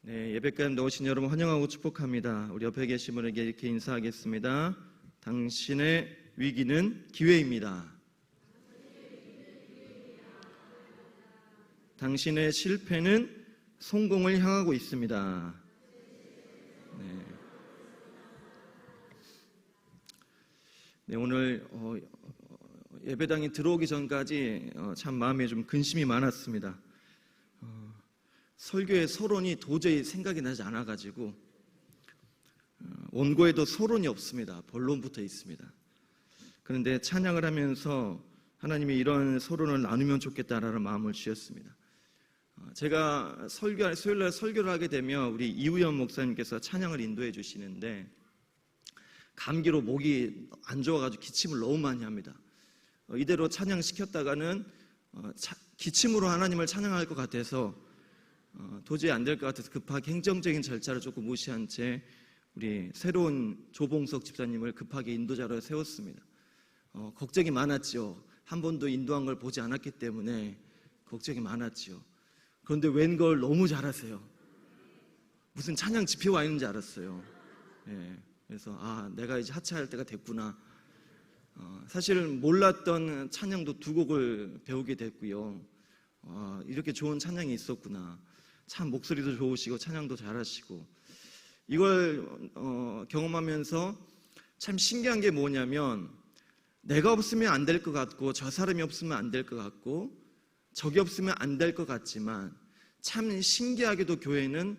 네, 예배 가운데 오신 여러분 환영하고 축복합니다. 우리 옆에 계신 분에게 이렇게 인사하겠습니다. 당신의 위기는 기회입니다. 당신의 실패는 성공을 향하고 있습니다. 네, 오늘 예배당에 들어오기 전까지 참 마음에 좀 근심이 많았습니다. 설교의 서론이 도저히 생각이 나지 않아가지고 원고에도 서론이 없습니다. 본론부터 있습니다. 그런데 찬양을 하면서 하나님이 이런 서론을 나누면 좋겠다라는 마음을 주셨습니다. 제가 수요일날 설교를 하게 되면 우리 이우연 목사님께서 찬양을 인도해 주시는데 감기로 목이 안 좋아가지고 기침을 너무 많이 합니다. 이대로 찬양시켰다가는 기침으로 하나님을 찬양할 것 같아서 도저히 안 될 것 같아서 급하게 행정적인 절차를 조금 무시한 채 우리 새로운 조봉석 집사님을 급하게 인도자로 세웠습니다. 걱정이 많았죠. 한 번도 인도한 걸 보지 않았기 때문에 걱정이 많았죠. 그런데 웬걸 너무 잘하세요. 무슨 찬양 집회 와 있는 줄 알았어요. 그래서 내가 이제 하차할 때가 됐구나. 사실 몰랐던 찬양도 두 곡을 배우게 됐고요. 이렇게 좋은 찬양이 있었구나. 참 목소리도 좋으시고 찬양도 잘하시고 이걸 경험하면서 참 신기한 게 뭐냐면 내가 없으면 안 될 것 같고 저 사람이 없으면 안 될 것 같고 저기 없으면 안 될 것 같지만 참 신기하게도 교회는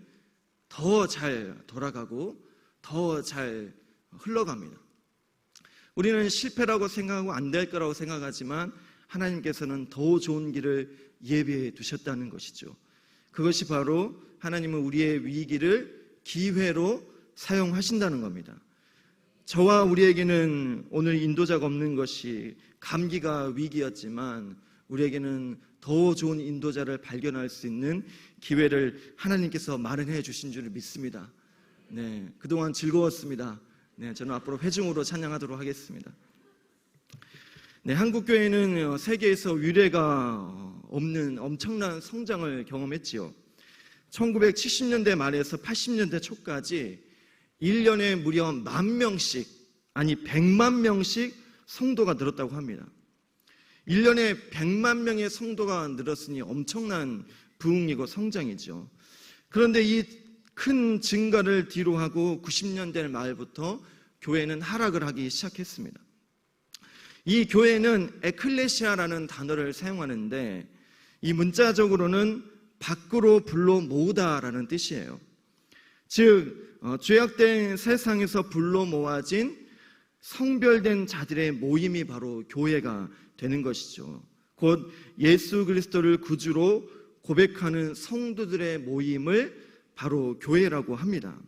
더 잘 돌아가고 더 잘 흘러갑니다. 우리는 실패라고 생각하고 안 될 거라고 생각하지만 하나님께서는 더 좋은 길을 예비해 두셨다는 것이죠. 그것이 바로 하나님은 우리의 위기를 기회로 사용하신다는 겁니다. 저와 우리에게는 오늘 인도자가 없는 것이 감기가 위기였지만 우리에게는 더 좋은 인도자를 발견할 수 있는 기회를 하나님께서 마련해 주신 줄을 믿습니다. 네, 그동안 즐거웠습니다. 네, 저는 앞으로 회중으로 찬양하도록 하겠습니다. 네, 한국교회는 세계에서 유례가 없는 엄청난 성장을 경험했지요. 1970년대 말에서 80년대 초까지 1년에 무려 10,000명씩, 아니 100만 명씩 성도가 늘었다고 합니다. 1년에 100만 명의 성도가 늘었으니 엄청난 부흥이고 성장이죠. 그런데 이 큰 증가를 뒤로하고 90년대 말부터 교회는 하락을 하기 시작했습니다. 이 교회는 에클레시아라는 단어를 사용하는데 이 문자적으로는 밖으로 불러 모으다라는 뜻이에요. 즉 죄악된 세상에서 불러 모아진 성별된 자들의 모임이 바로 교회가 되는 것이죠. 곧 예수 그리스도를 구주로 고백하는 성도들의 모임을 바로 교회라고 합니다.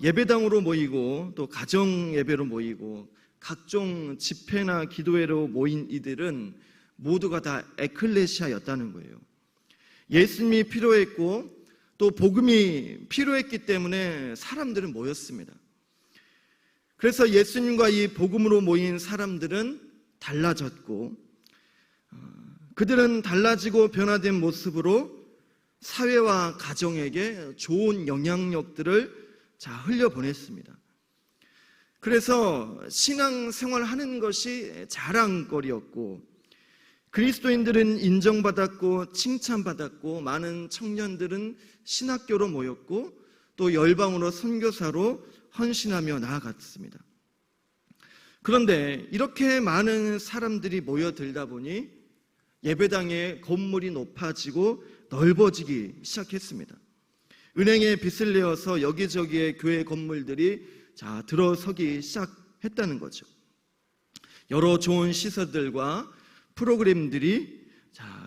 예배당으로 모이고 또 가정 예배로 모이고 각종 집회나 기도회로 모인 이들은 모두가 다 에클레시아였다는 거예요. 예수님이 필요했고 또 복음이 필요했기 때문에 사람들은 모였습니다. 그래서 예수님과 이 복음으로 모인 사람들은 달라졌고 그들은 달라지고 변화된 모습으로 사회와 가정에게 좋은 영향력들을 흘려보냈습니다. 그래서 신앙생활 하는 것이 자랑거리였고 그리스도인들은 인정받았고 칭찬받았고 많은 청년들은 신학교로 모였고 또 열방으로 선교사로 헌신하며 나아갔습니다. 그런데 이렇게 많은 사람들이 모여들다 보니 예배당의 건물이 높아지고 넓어지기 시작했습니다. 은행에 빚을 내어서 여기저기에 교회 건물들이 들어서기 시작했다는 거죠. 여러 좋은 시설들과 프로그램들이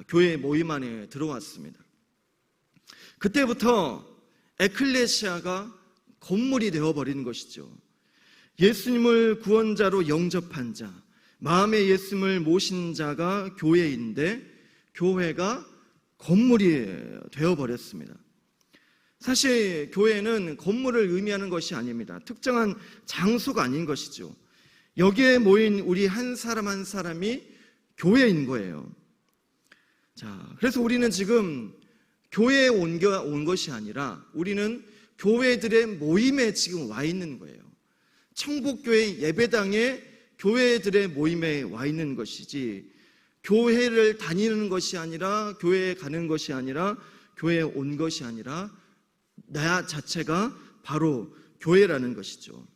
교회 모임 안에 들어왔습니다. 그때부터 에클레시아가 건물이 되어버린 것이죠. 예수님을 구원자로 영접한 자, 마음에 예수님을 모신 자가 교회인데 교회가 건물이 되어버렸습니다. 사실 교회는 건물을 의미하는 것이 아닙니다. 특정한 장소가 아닌 것이죠. 여기에 모인 우리 한 사람 한 사람이 교회인 거예요. 그래서 우리는 지금 교회에 온 것이 아니라 우리는 교회들의 모임에 지금 와 있는 거예요. 청복교회 예배당에 교회들의 모임에 와 있는 것이지, 교회를 다니는 것이 아니라, 교회에 가는 것이 아니라, 교회에 온 것이 아니라 나 자체가 바로 교회라는 것이죠.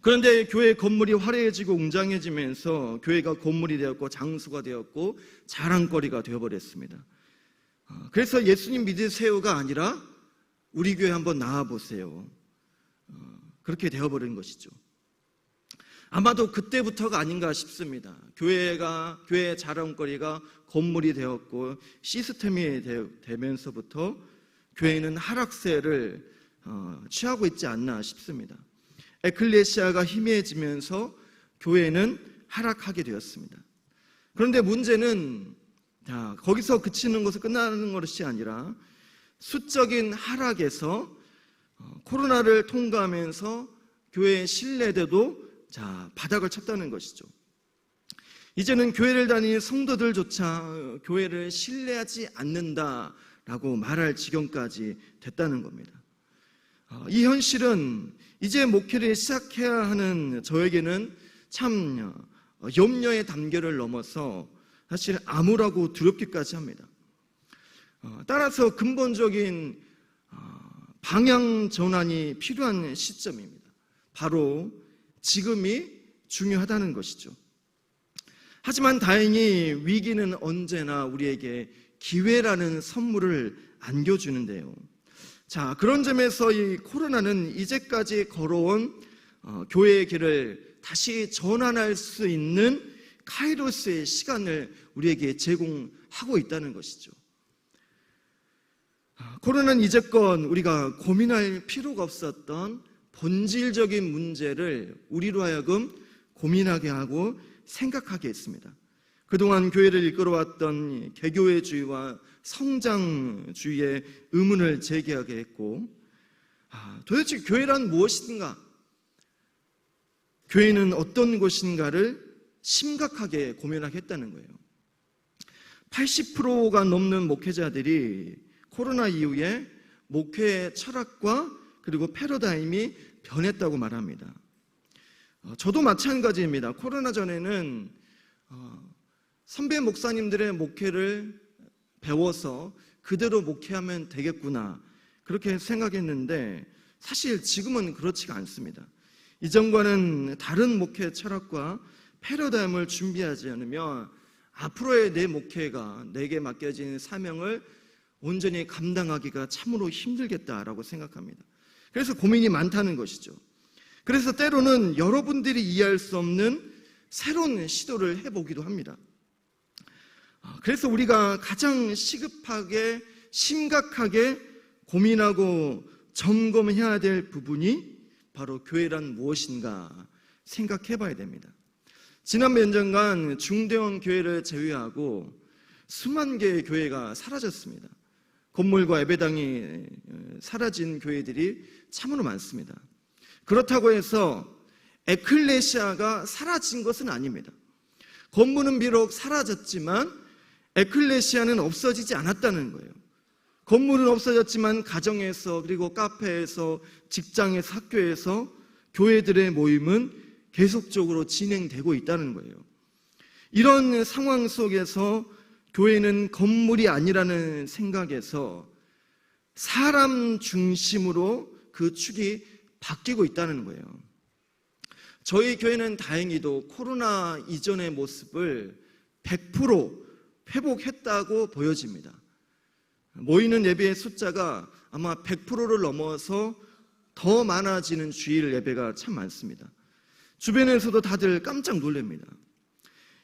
그런데 교회 건물이 화려해지고 웅장해지면서 교회가 건물이 되었고 장소가 되었고 자랑거리가 되어버렸습니다. 그래서 예수님 믿으세요가 아니라 우리 교회 한번 나와보세요, 그렇게 되어버린 것이죠. 아마도 그때부터가 아닌가 싶습니다. 교회의 자랑거리가 건물이 되었고 시스템이 되면서부터 교회는 하락세를 취하고 있지 않나 싶습니다. 에클레시아가 희미해지면서 교회는 하락하게 되었습니다. 그런데 문제는 거기서 그치는 것은 끝나는 것이 아니라 수적인 하락에서 코로나를 통과하면서 교회의 신뢰도도 바닥을 쳤다는 것이죠. 이제는 교회를 다니는 성도들조차 교회를 신뢰하지 않는다라고 말할 지경까지 됐다는 겁니다. 이 현실은 이제 목회를 시작해야 하는 저에게는 참 염려의 단계를 넘어서 사실 암울하고 두렵기까지 합니다. 따라서 근본적인 방향 전환이 필요한 시점입니다. 바로 지금이 중요하다는 것이죠. 하지만 다행히 위기는 언제나 우리에게 기회라는 선물을 안겨주는데요. 그런 점에서 이 코로나는 이제까지 걸어온 교회의 길을 다시 전환할 수 있는 카이로스의 시간을 우리에게 제공하고 있다는 것이죠. 코로나는 이제껏 우리가 고민할 필요가 없었던 본질적인 문제를 우리로 하여금 고민하게 하고 생각하게 했습니다. 그동안 교회를 이끌어왔던 개교회주의와 성장주의의 의문을 제기하게 했고, 도대체 교회란 무엇인가? 교회는 어떤 곳인가를 심각하게 고민하게 했다는 거예요. 80%가 넘는 목회자들이 코로나 이후에 목회의 철학과 그리고 패러다임이 변했다고 말합니다. 저도 마찬가지입니다. 코로나 전에는 선배 목사님들의 목회를 배워서 그대로 목회하면 되겠구나, 그렇게 생각했는데 사실 지금은 그렇지가 않습니다. 이전과는 다른 목회 철학과 패러다임을 준비하지 않으면 앞으로의 내 목회가, 내게 맡겨진 사명을 온전히 감당하기가 참으로 힘들겠다라고 생각합니다. 그래서 고민이 많다는 것이죠. 그래서 때로는 여러분들이 이해할 수 없는 새로운 시도를 해보기도 합니다. 그래서 우리가 가장 시급하게, 심각하게 고민하고 점검해야 될 부분이 바로 교회란 무엇인가 생각해 봐야 됩니다. 지난 몇 년간 중대형 교회를 제외하고 수만 개의 교회가 사라졌습니다. 건물과 예배당이 사라진 교회들이 참으로 많습니다. 그렇다고 해서 에클레시아가 사라진 것은 아닙니다. 건물은 비록 사라졌지만 에클레시아는 없어지지 않았다는 거예요. 건물은 없어졌지만 가정에서, 그리고 카페에서, 직장에서, 학교에서 교회들의 모임은 계속적으로 진행되고 있다는 거예요. 이런 상황 속에서 교회는 건물이 아니라는 생각에서 사람 중심으로 그 축이 바뀌고 있다는 거예요. 저희 교회는 다행히도 코로나 이전의 모습을 100% 회복했다고 보여집니다. 모이는 예배의 숫자가 아마 100%를 넘어서 더 많아지는 주일 예배가 참 많습니다. 주변에서도 다들 깜짝 놀랍니다.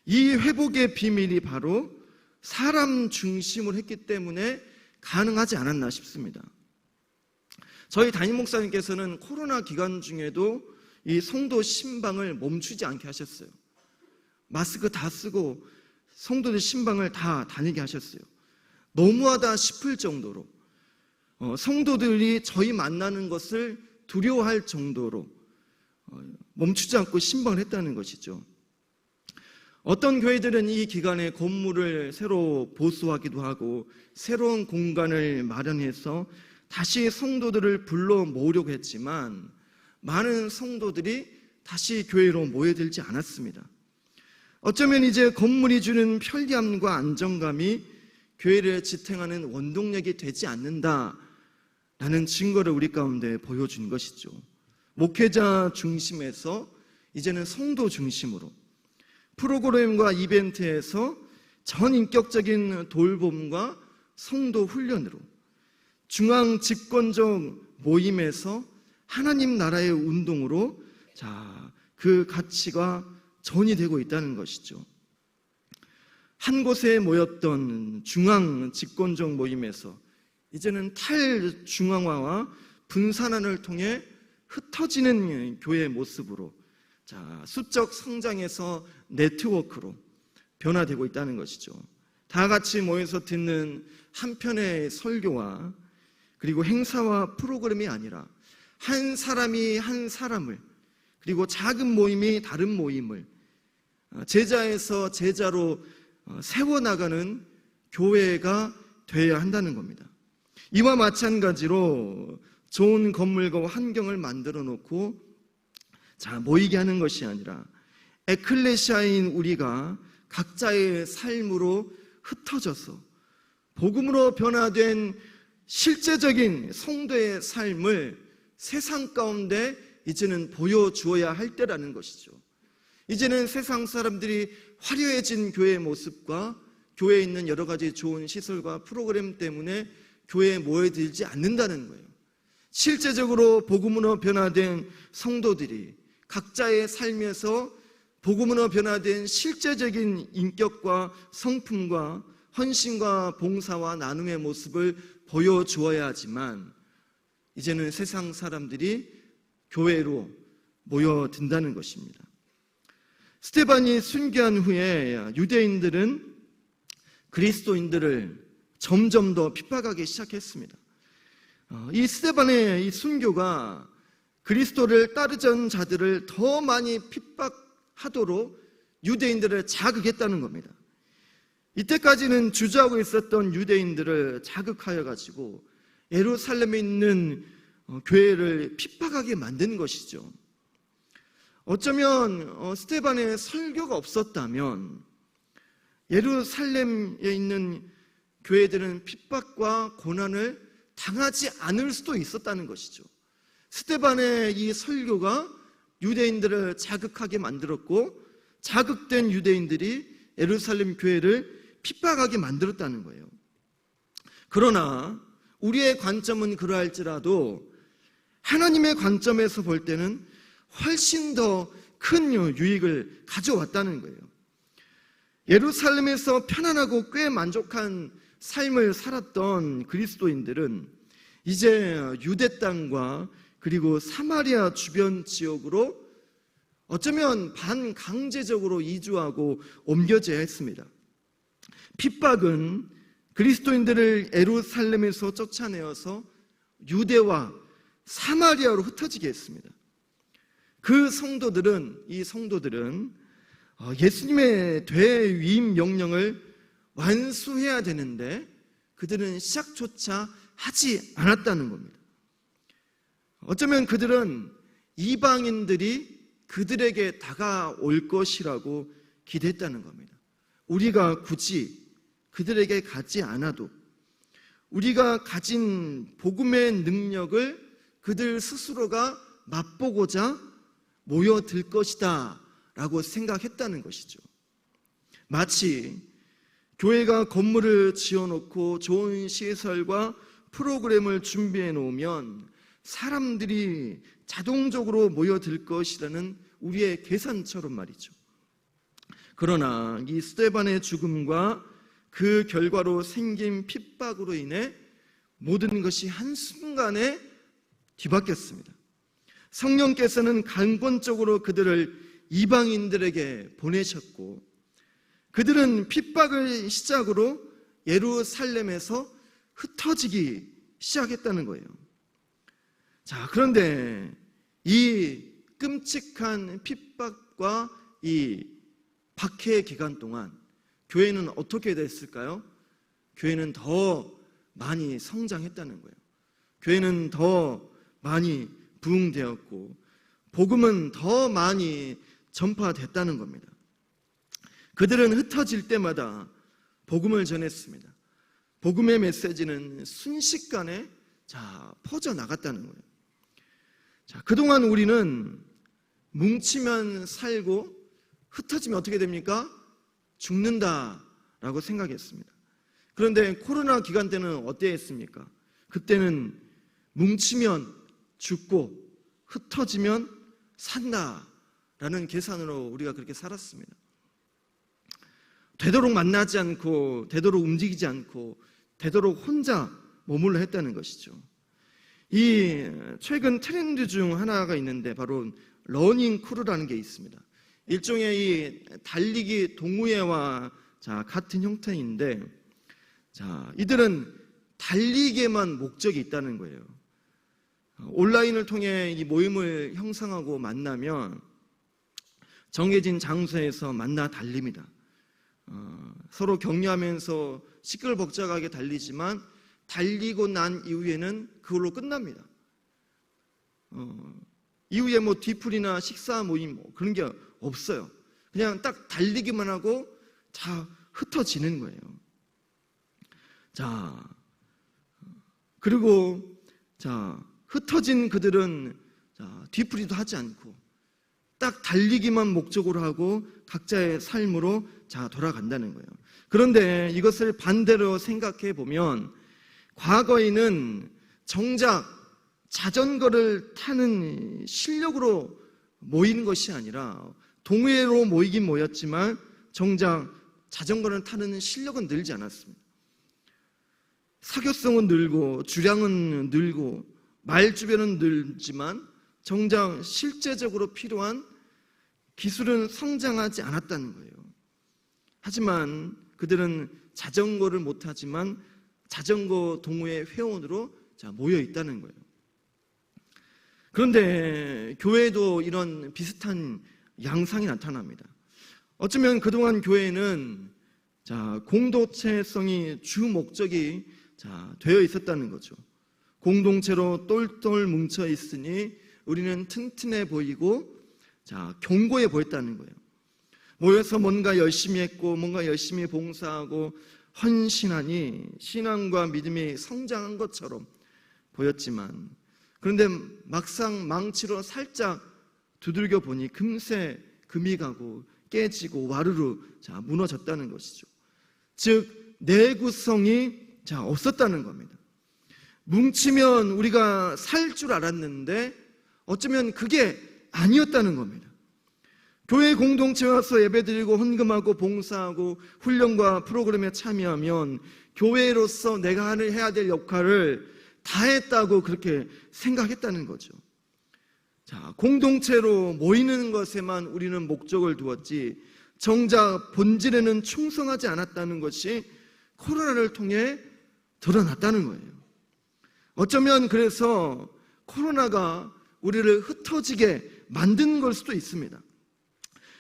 이 회복의 비밀이 바로 사람 중심으로 했기 때문에 가능하지 않았나 싶습니다. 저희 담임 목사님께서는 코로나 기간 중에도 이 성도 신방을 멈추지 않게 하셨어요. 마스크 다 쓰고 성도들 신방을 다 다니게 하셨어요. 너무하다 싶을 정도로, 성도들이 저희 만나는 것을 두려워할 정도로 멈추지 않고 신방을 했다는 것이죠. 어떤 교회들은 이 기간에 건물을 새로 보수하기도 하고 새로운 공간을 마련해서 다시 성도들을 불러 모으려고 했지만 많은 성도들이 다시 교회로 모여들지 않았습니다. 어쩌면 이제 건물이 주는 편리함과 안정감이 교회를 지탱하는 원동력이 되지 않는다라는 증거를 우리 가운데 보여준 것이죠. 목회자 중심에서 이제는 성도 중심으로, 프로그램과 이벤트에서 전인격적인 돌봄과 성도 훈련으로, 중앙 집권적 모임에서 하나님 나라의 운동으로 그 가치가 전이되고 있다는 것이죠. 한 곳에 모였던 중앙 집권적 모임에서 이제는 탈중앙화와 분산화를 통해 흩어지는 교회의 모습으로 수적 성장에서 네트워크로 변화되고 있다는 것이죠. 다 같이 모여서 듣는 한편의 설교와 그리고 행사와 프로그램이 아니라 한 사람이 한 사람을, 그리고 작은 모임이 다른 모임을 제자에서 제자로 세워나가는 교회가 되어야 한다는 겁니다. 이와 마찬가지로 좋은 건물과 환경을 만들어 놓고 모이게 하는 것이 아니라 에클레시아인 우리가 각자의 삶으로 흩어져서 복음으로 변화된 실제적인 성도의 삶을 세상 가운데 이제는 보여주어야 할 때라는 것이죠. 이제는 세상 사람들이 화려해진 교회의 모습과 교회에 있는 여러 가지 좋은 시설과 프로그램 때문에 교회에 모여들지 않는다는 거예요. 실제적으로 복음으로 변화된 성도들이 각자의 삶에서 복음으로 변화된 실제적인 인격과 성품과 헌신과 봉사와 나눔의 모습을 보여주어야 하지만 이제는 세상 사람들이 교회로 모여든다는 것입니다. 스데반이 순교한 후에 유대인들은 그리스도인들을 점점 더 핍박하기 시작했습니다. 이 스데반의 이 순교가 그리스도를 따르던 자들을 더 많이 핍박하도록 유대인들을 자극했다는 겁니다. 이때까지는 주저하고 있었던 유대인들을 자극하여 가지고 예루살렘에 있는 교회를 핍박하게 만든 것이죠. 어쩌면 스데반의 설교가 없었다면 예루살렘에 있는 교회들은 핍박과 고난을 당하지 않을 수도 있었다는 것이죠. 스데반의 이 설교가 유대인들을 자극하게 만들었고 자극된 유대인들이 예루살렘 교회를 핍박하게 만들었다는 거예요. 그러나 우리의 관점은 그러할지라도 하나님의 관점에서 볼 때는 훨씬 더 큰 유익을 가져왔다는 거예요. 예루살렘에서 편안하고 꽤 만족한 삶을 살았던 그리스도인들은 이제 유대 땅과 그리고 사마리아 주변 지역으로 어쩌면 반강제적으로 이주하고 옮겨져야 했습니다. 핍박은 그리스도인들을 예루살렘에서 쫓아내어서 유대와 사마리아로 흩어지게 했습니다. 그 성도들은, 이 성도들은 예수님의 되위임 명령을 완수해야 되는데 그들은 시작조차 하지 않았다는 겁니다. 어쩌면 그들은 이방인들이 그들에게 다가올 것이라고 기대했다는 겁니다. 우리가 굳이 그들에게 가지 않아도 우리가 가진 복음의 능력을 그들 스스로가 맛보고자 모여들 것이다 라고 생각했다는 것이죠. 마치 교회가 건물을 지어놓고 좋은 시설과 프로그램을 준비해 놓으면 사람들이 자동적으로 모여들 것이라는 우리의 계산처럼 말이죠. 그러나 이 스데반의 죽음과 그 결과로 생긴 핍박으로 인해 모든 것이 한순간에 뒤바뀌었습니다. 성령께서는 강권적으로 그들을 이방인들에게 보내셨고 그들은 핍박을 시작으로 예루살렘에서 흩어지기 시작했다는 거예요. 그런데 이 끔찍한 핍박과 이 박해 기간 동안 교회는 어떻게 됐을까요? 교회는 더 많이 성장했다는 거예요. 교회는 더 많이 부흥되었고 복음은 더 많이 전파됐다는 겁니다. 그들은 흩어질 때마다 복음을 전했습니다. 복음의 메시지는 순식간에 퍼져나갔다는 거예요. 그동안 우리는 뭉치면 살고 흩어지면 어떻게 됩니까? 죽는다라고 생각했습니다. 그런데 코로나 기간 때는 어땠습니까? 그때는 뭉치면 죽고 흩어지면 산다라는 계산으로 우리가 그렇게 살았습니다. 되도록 만나지 않고 되도록 움직이지 않고 되도록 혼자 머물러 했다는 것이죠. 이 최근 트렌드 중 하나가 있는데 바로 러닝 크루라는 게 있습니다. 일종의 이 달리기 동호회와 같은 형태인데 이들은 달리기에만 목적이 있다는 거예요. 온라인을 통해 이 모임을 형성하고 만나면 정해진 장소에서 만나 달립니다. 서로 격려하면서 시끌벅적하게 달리지만 달리고 난 이후에는 그걸로 끝납니다. 이후에 뒤풀이나 식사 모임 그런 게 없어요. 그냥 딱 달리기만 하고 다 흩어지는 거예요. 그리고 흩어진 그들은 뒤풀이도 하지 않고 딱 달리기만 목적으로 하고 각자의 삶으로 돌아간다는 거예요. 그런데 이것을 반대로 생각해 보면 과거에는 정작 자전거를 타는 실력으로 모이는 것이 아니라 동호회로 모이긴 모였지만 정작 자전거를 타는 실력은 늘지 않았습니다. 사교성은 늘고 주량은 늘고 말주변은 늘지만 정작 실제적으로 필요한 기술은 성장하지 않았다는 거예요. 하지만 그들은 자전거를 못하지만 자전거 동호회 회원으로 모여 있다는 거예요. 그런데 교회도 이런 비슷한 양상이 나타납니다. 어쩌면 그동안 교회는 공동체성이 주 목적이 되어 있었다는 거죠. 공동체로 똘똘 뭉쳐 있으니 우리는 튼튼해 보이고 견고해 보였다는 거예요. 모여서 뭔가 열심히 했고 뭔가 열심히 봉사하고 헌신하니 신앙과 믿음이 성장한 것처럼 보였지만 그런데 막상 망치로 살짝 두들겨 보니 금세 금이 가고 깨지고 와르르 무너졌다는 것이죠. 즉 내구성이 없었다는 겁니다. 뭉치면 우리가 살 줄 알았는데 어쩌면 그게 아니었다는 겁니다. 교회 공동체에 와서 예배드리고 헌금하고 봉사하고 훈련과 프로그램에 참여하면 교회로서 내가 해야 될 역할을 다 했다고 그렇게 생각했다는 거죠. 공동체로 모이는 것에만 우리는 목적을 두었지 정작 본질에는 충성하지 않았다는 것이 코로나를 통해 드러났다는 거예요. 어쩌면 그래서 코로나가 우리를 흩어지게 만든 걸 수도 있습니다.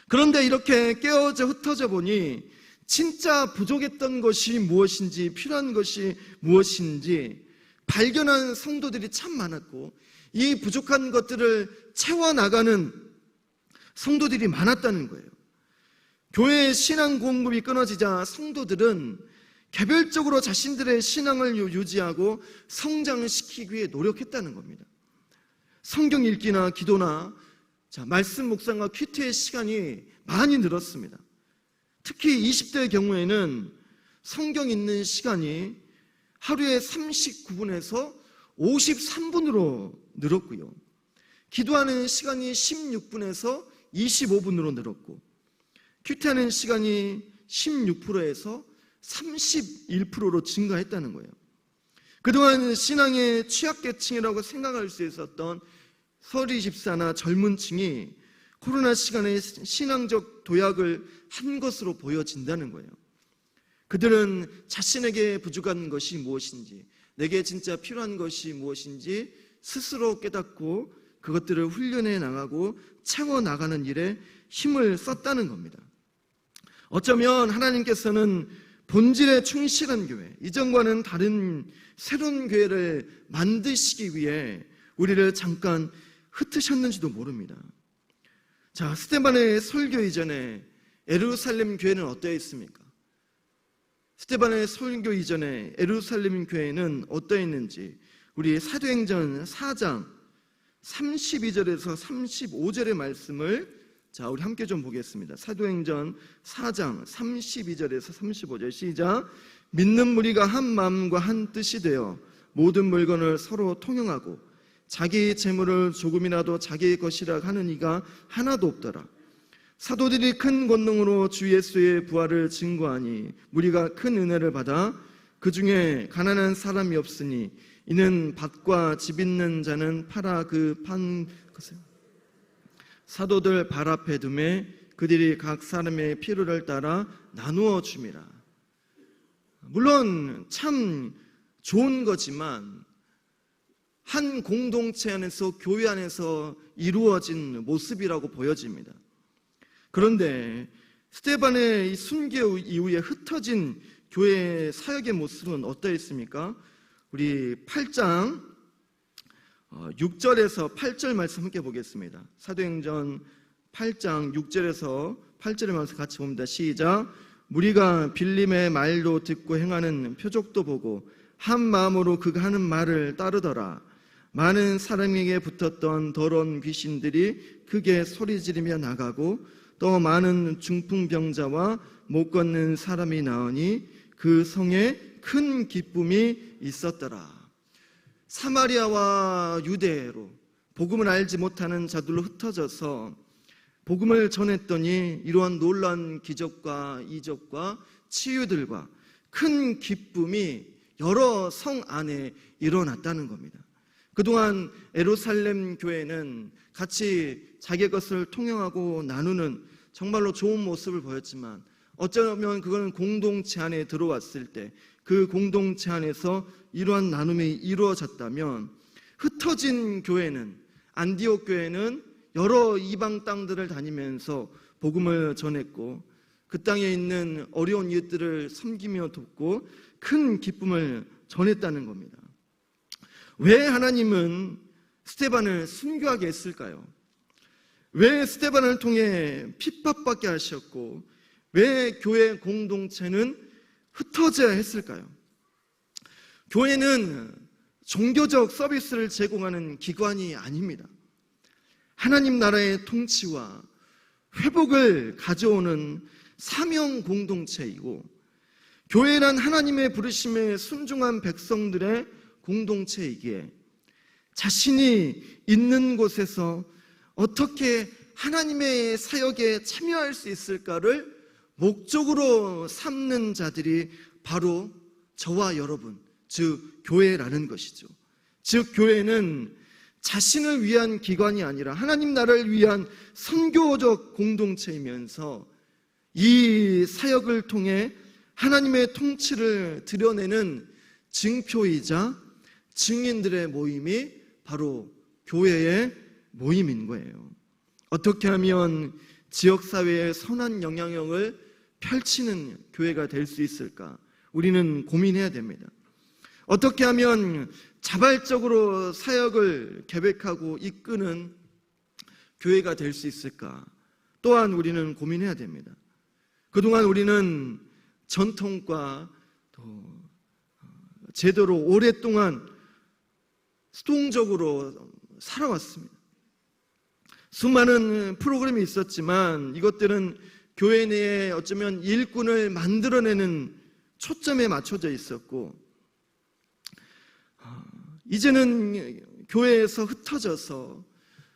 그런데 이렇게 깨어져 흩어져 보니 진짜 부족했던 것이 무엇인지 필요한 것이 무엇인지 발견한 성도들이 참 많았고 이 부족한 것들을 채워나가는 성도들이 많았다는 거예요. 교회의 신앙 공급이 끊어지자 성도들은 개별적으로 자신들의 신앙을 유지하고 성장시키기 위해 노력했다는 겁니다. 성경 읽기나 기도나 말씀 묵상과 큐티의 시간이 많이 늘었습니다. 특히 20대의 경우에는 성경 읽는 시간이 하루에 39분에서 53분으로 늘었고요. 기도하는 시간이 16분에서 25분으로 늘었고 큐티하는 시간이 16%에서 31%로 증가했다는 거예요. 그동안 신앙의 취약계층이라고 생각할 수 있었던 서리 집사나 젊은 층이 코로나 시간에 신앙적 도약을 한 것으로 보여진다는 거예요. 그들은 자신에게 부족한 것이 무엇인지, 내게 진짜 필요한 것이 무엇인지 스스로 깨닫고 그것들을 훈련해 나가고 채워나가는 일에 힘을 썼다는 겁니다. 어쩌면 하나님께서는 본질에 충실한 교회, 이전과는 다른 새로운 교회를 만드시기 위해 우리를 잠깐 흩으셨는지도 모릅니다. 자, 스데반의 설교 이전에 예루살렘 교회는 어떠했습니까? 스데반의 설교 이전에 예루살렘 교회는 어떠했는지 우리 사도행전 4장 32절에서 35절의 말씀을 우리 함께 좀 보겠습니다. 사도행전 4장 32절에서 35절 시작. 믿는 무리가 한 마음과 한 뜻이 되어 모든 물건을 서로 통용하고 자기 재물을 조금이라도 자기의 것이라 하는 이가 하나도 없더라. 사도들이 큰 권능으로 주 예수의 부활을 증거하니 무리가 큰 은혜를 받아 그 중에 가난한 사람이 없으니 이는 밭과 집 있는 자는 팔아 그 판 것을 사도들 발 앞에 두매 그들이 각 사람의 필요를 따라 나누어 줍니다. 물론 참 좋은 거지만 한 공동체 안에서, 교회 안에서 이루어진 모습이라고 보여집니다. 그런데 스데반의 이 순교 이후에 흩어진 교회의 사역의 모습은 어떠했습니까? 우리 8장 6절에서 8절 말씀 함께 보겠습니다. 사도행전 8장 6절에서 8절의 말씀 같이 봅니다. 시작. 무리가 빌림의 말도 듣고 행하는 표적도 보고 한 마음으로 그가 하는 말을 따르더라. 많은 사람에게 붙었던 더러운 귀신들이 크게 소리 지르며 나가고 또 많은 중풍병자와 못 걷는 사람이 나오니 그 성에 큰 기쁨이 있었더라. 사마리아와 유대로 복음을 알지 못하는 자들로 흩어져서 복음을 전했더니 이러한 놀라운 기적과 이적과 치유들과 큰 기쁨이 여러 성 안에 일어났다는 겁니다. 그동안 예루살렘 교회는 같이 자기 것을 통용하고 나누는 정말로 좋은 모습을 보였지만 어쩌면 그거는 공동체 안에 들어왔을 때 그 공동체 안에서 이러한 나눔이 이루어졌다면 흩어진 교회는, 안디옥 교회는 여러 이방 땅들을 다니면서 복음을 전했고 그 땅에 있는 어려운 이웃들을 섬기며 돕고 큰 기쁨을 전했다는 겁니다. 왜 하나님은 스데반을 순교하게 했을까요? 왜 스데반을 통해 핍박받게 하셨고 왜 교회 공동체는 흩어져야 했을까요? 교회는 종교적 서비스를 제공하는 기관이 아닙니다. 하나님 나라의 통치와 회복을 가져오는 사명 공동체이고 교회란 하나님의 부르심에 순종한 백성들의 공동체이기에 자신이 있는 곳에서 어떻게 하나님의 사역에 참여할 수 있을까를 목적으로 삼는 자들이 바로 저와 여러분, 즉 교회라는 것이죠. 즉 교회는 자신을 위한 기관이 아니라 하나님 나라를 위한 선교적 공동체이면서 이 사역을 통해 하나님의 통치를 드러내는 증표이자 증인들의 모임이 바로 교회의 모임인 거예요. 어떻게 하면 지역사회에 선한 영향력을 펼치는 교회가 될 수 있을까? 우리는 고민해야 됩니다. 어떻게 하면 자발적으로 사역을 계획하고 이끄는 교회가 될 수 있을까? 또한 우리는 고민해야 됩니다. 그동안 우리는 전통과 또 제대로 오랫동안 수동적으로 살아왔습니다. 수많은 프로그램이 있었지만 이것들은 교회 내에 어쩌면 일꾼을 만들어내는 초점에 맞춰져 있었고 이제는 교회에서 흩어져서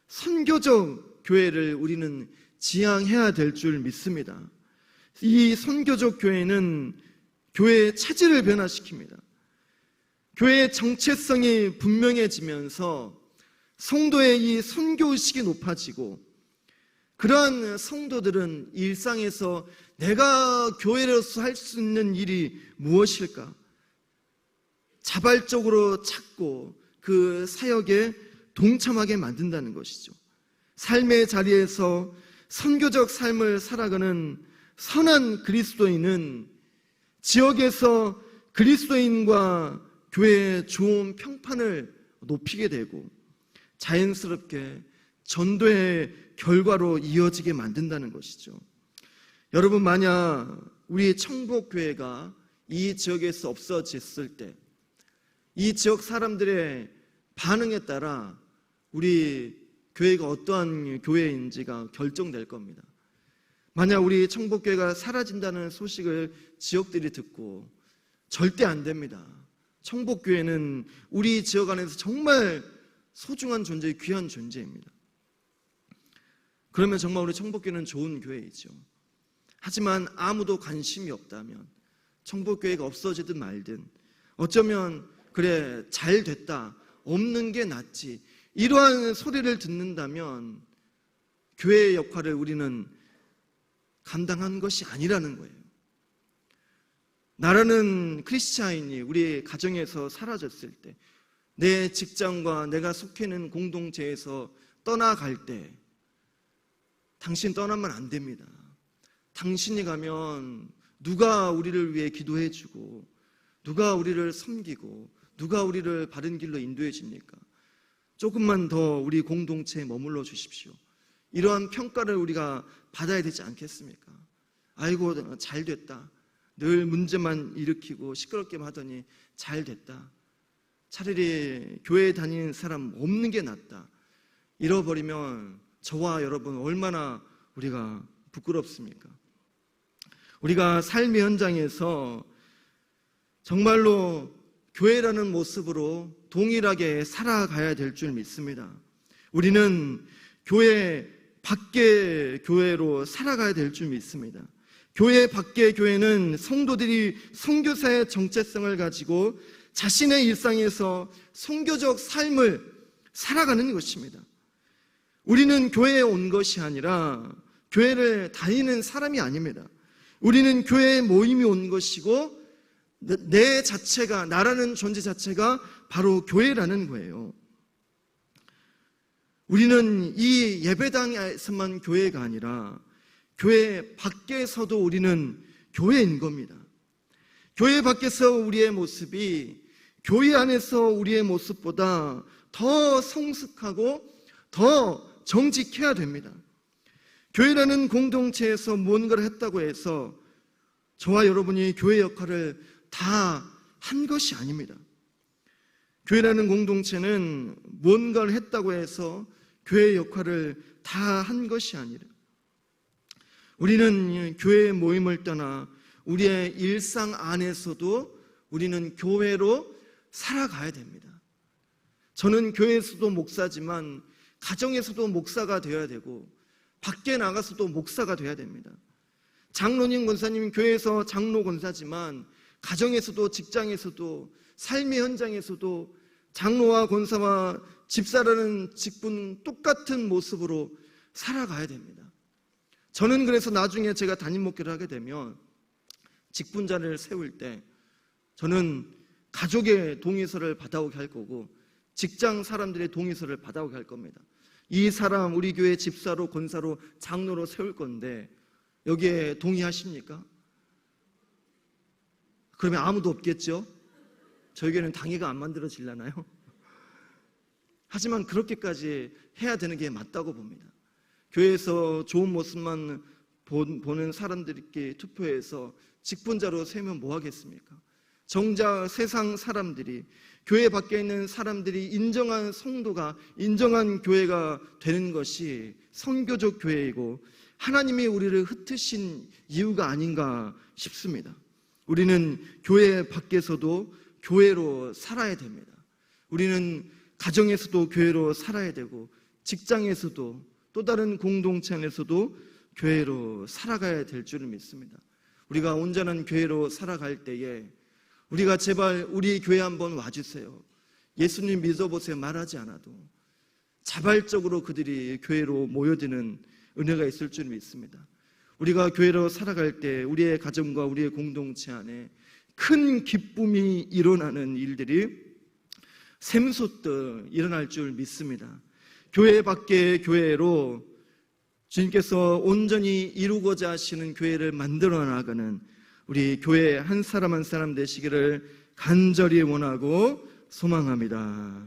선교적 교회를 우리는 지향해야 될 줄 믿습니다. 이 선교적 교회는 교회의 체질을 변화시킵니다. 교회의 정체성이 분명해지면서 성도의 이 선교의식이 높아지고 그러한 성도들은 일상에서 내가 교회로서 할 수 있는 일이 무엇일까? 자발적으로 찾고 그 사역에 동참하게 만든다는 것이죠. 삶의 자리에서 선교적 삶을 살아가는 선한 그리스도인은 지역에서 그리스도인과 교회의 좋은 평판을 높이게 되고 자연스럽게 전도의 결과로 이어지게 만든다는 것이죠. 여러분, 만약 우리 청복교회가 이 지역에서 없어졌을 때 이 지역 사람들의 반응에 따라 우리 교회가 어떠한 교회인지가 결정될 겁니다. 만약 우리 청복교회가 사라진다는 소식을 지역들이 듣고 절대 안 됩니다. 청복교회는 우리 지역 안에서 정말 소중한 존재, 귀한 존재입니다. 그러면 정말 우리 청복교회는 좋은 교회이죠. 하지만 아무도 관심이 없다면 청복교회가 없어지든 말든 어쩌면 그래 잘 됐다, 없는 게 낫지, 이러한 소리를 듣는다면 교회의 역할을 우리는 감당한 것이 아니라는 거예요. 나라는 크리스찬인이 우리 가정에서 사라졌을 때, 내 직장과 내가 속해 있는 공동체에서 떠나갈 때 당신 떠나면 안 됩니다. 당신이 가면 누가 우리를 위해 기도해 주고 누가 우리를 섬기고 누가 우리를 바른 길로 인도해 줍니까? 조금만 더 우리 공동체에 머물러 주십시오. 이러한 평가를 우리가 받아야 되지 않겠습니까? 아이고 잘 됐다, 늘 문제만 일으키고 시끄럽게만 하더니 잘 됐다, 차라리 교회에 다니는 사람 없는 게 낫다, 잃어버리면 저와 여러분 얼마나 우리가 부끄럽습니까? 우리가 삶의 현장에서 정말로 교회라는 모습으로 동일하게 살아가야 될 줄 믿습니다. 우리는 교회 밖의 교회로 살아가야 될 줄 믿습니다. 교회 밖의 교회는 성도들이 선교사의 정체성을 가지고 자신의 일상에서 선교적 삶을 살아가는 것입니다. 우리는 교회에 온 것이 아니라 교회를 다니는 사람이 아닙니다. 우리는 교회에 모임이 온 것이고 내 자체가, 나라는 존재 자체가 바로 교회라는 거예요. 우리는 이 예배당에서만 교회가 아니라 교회 밖에서도 우리는 교회인 겁니다. 교회 밖에서 우리의 모습이 교회 안에서 우리의 모습보다 더 성숙하고 더 정직해야 됩니다. 교회라는 공동체에서 무언가를 했다고 해서 저와 여러분이 교회 역할을 다 한 것이 아닙니다. 교회라는 공동체는 무언가를 했다고 해서 교회의 역할을 다 한 것이 아니라 우리는 교회의 모임을 떠나 우리의 일상 안에서도 우리는 교회로 살아가야 됩니다. 저는 교회에서도 목사지만 가정에서도 목사가 되어야 되고 밖에 나가서도 목사가 되어야 됩니다. 장로님, 권사님 교회에서 장로, 권사지만 가정에서도 직장에서도 삶의 현장에서도 장로와 권사와 집사라는 직분 똑같은 모습으로 살아가야 됩니다. 저는 그래서 나중에 제가 담임 목회를 하게 되면 직분자를 세울 때 저는 가족의 동의서를 받아오게 할 거고 직장 사람들의 동의서를 받아오게 할 겁니다. 이 사람 우리 교회 집사로, 권사로, 장로로 세울 건데 여기에 동의하십니까? 그러면 아무도 없겠죠? 저희 교회는 당회가 안 만들어지려나요? 하지만 그렇게까지 해야 되는 게 맞다고 봅니다. 교회에서 좋은 모습만 보는 사람들께 투표해서 직분자로 세우면 뭐 하겠습니까? 정작 세상 사람들이, 교회 밖에 있는 사람들이 인정한 성도가, 인정한 교회가 되는 것이 선교적 교회이고 하나님이 우리를 흩으신 이유가 아닌가 싶습니다. 우리는 교회 밖에서도 교회로 살아야 됩니다. 우리는 가정에서도 교회로 살아야 되고 직장에서도 또 다른 공동체 안에서도 교회로 살아가야 될 줄을 믿습니다. 우리가 온전한 교회로 살아갈 때에 우리가 제발 우리 교회 한번 와주세요, 예수님 믿어보세요 말하지 않아도 자발적으로 그들이 교회로 모여드는 은혜가 있을 줄 믿습니다. 우리가 교회로 살아갈 때 우리의 가정과 우리의 공동체 안에 큰 기쁨이 일어나는 일들이 샘솟듯 일어날 줄 믿습니다. 교회 밖의 교회로 주님께서 온전히 이루고자 하시는 교회를 만들어 나가는 우리 교회 한 사람 한 사람 되시기를 간절히 원하고 소망합니다.